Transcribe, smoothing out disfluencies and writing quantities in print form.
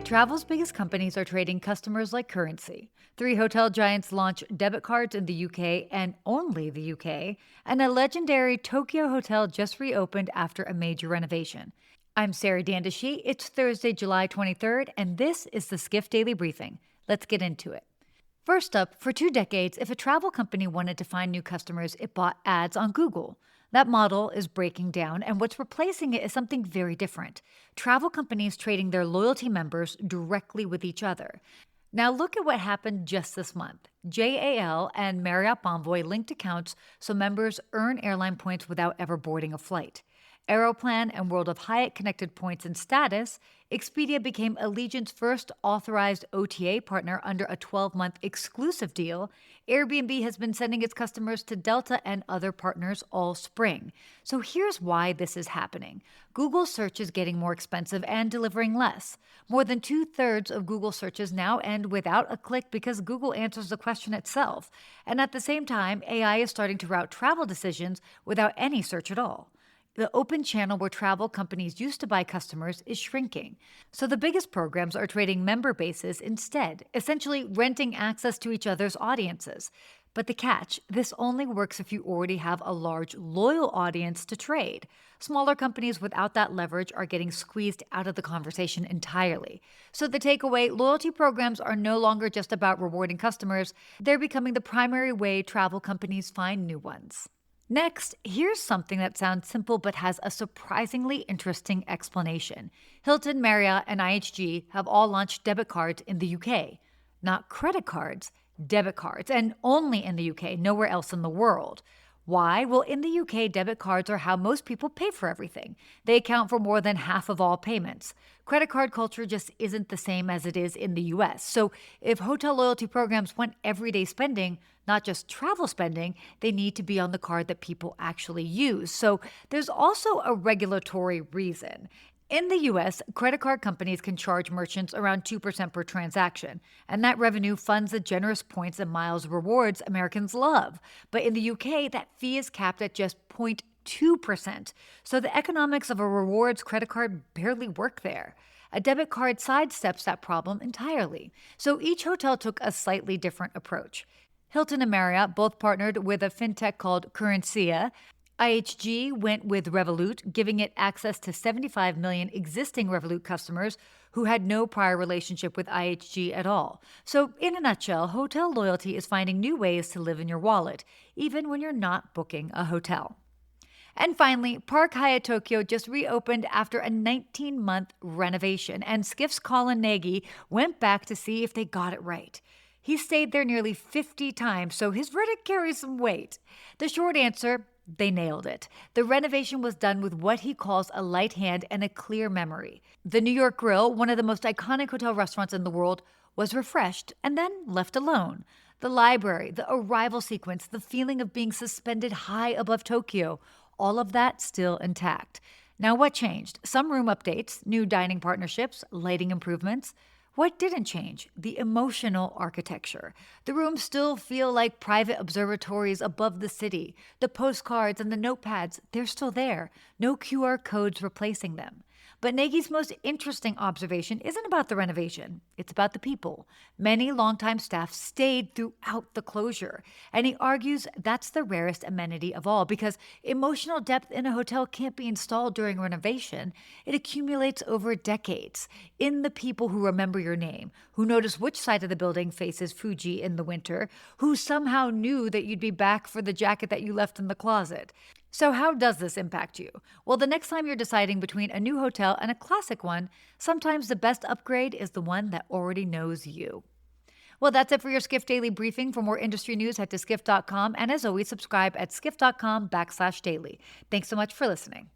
Travel's biggest companies are trading customers like currency. Three hotel giants launch debit cards in the UK and only the UK, and a legendary Tokyo hotel just reopened after a major renovation. I'm Sarah Dandashi. It's Thursday, July 23rd, and this is the Skift Daily Briefing. Let's get into it. First up, for 2 decades, if a travel company wanted to find new customers, it bought ads on Google. That model is breaking down, and what's replacing it is something very different: travel companies trading their loyalty members directly with each other. Now, look at what happened just this month. JAL and Marriott Bonvoy linked accounts so members earn airline points without ever boarding a flight. Aeroplan and World of Hyatt connected points and status. Expedia became Allegiant's first authorized OTA partner under a 12-month exclusive deal. Airbnb has been sending its customers to Delta and other partners all spring. So here's why this is happening. Google search is getting more expensive and delivering less. More than 2/3 of Google searches now end without a click because Google answers the question itself. And at the same time, AI is starting to route travel decisions without any search at all. The open channel where travel companies used to buy customers is shrinking. So the biggest programs are trading member bases instead, essentially renting access to each other's audiences. But the catch: this only works if you already have a large, loyal audience to trade. Smaller companies without that leverage are getting squeezed out of the conversation entirely. So the takeaway: loyalty programs are no longer just about rewarding customers, they're becoming the primary way travel companies find new ones. Next, here's something that sounds simple but has a surprisingly interesting explanation. Hilton, Marriott, and IHG have all launched debit cards in the UK. Not credit cards, debit cards, and only in the UK, nowhere else in the world. Why? Well, in the UK, debit cards are how most people pay for everything. They account for more than half of all payments. Credit card culture just isn't the same as it is in the US. So if hotel loyalty programs want everyday spending, not just travel spending, they need to be on the card that people actually use. So there's also a regulatory reason. In the US, credit card companies can charge merchants around 2% per transaction, and that revenue funds the generous points and miles rewards Americans love. But in the UK, that fee is capped at just 0.2%, so the economics of a rewards credit card barely work there. A debit card sidesteps that problem entirely. So each hotel took a slightly different approach. Hilton and Marriott both partnered with a fintech called Currencia. IHG went with Revolut, giving it access to 75 million existing Revolut customers who had no prior relationship with IHG at all. So, in a nutshell, hotel loyalty is finding new ways to live in your wallet, even when you're not booking a hotel. And finally, Park Hyatt Tokyo just reopened after a 19-month renovation, and Skift's Colin Nagy went back to see if they got it right. He stayed there nearly 50 times, so his verdict carries some weight. The short answer: they nailed it. The renovation was done with what he calls a light hand and a clear memory. The New York Grill, one of the most iconic hotel restaurants in the world, was refreshed and then left alone. The library, the arrival sequence, the feeling of being suspended high above Tokyo, all of that still intact. Now, what changed? Some room updates, new dining partnerships, lighting improvements. What didn't change? The emotional architecture. The rooms still feel like private observatories above the city. The postcards and the notepads, they're still there. No QR codes replacing them. But Nagy's most interesting observation isn't about the renovation. It's about the people. Many longtime staff stayed throughout the closure. And he argues that's the rarest amenity of all, because emotional depth in a hotel can't be installed during renovation. It accumulates over decades in the people who remember your name, who notice which side of the building faces Fuji in the winter, who somehow knew that you'd be back for the jacket that you left in the closet. So how does this impact you? Well, the next time you're deciding between a new hotel and a classic one, sometimes the best upgrade is the one that already knows you. Well, that's it for your Skift Daily Briefing. For more industry news, head to skift.com. And as always, subscribe at skift.com/daily. Thanks so much for listening.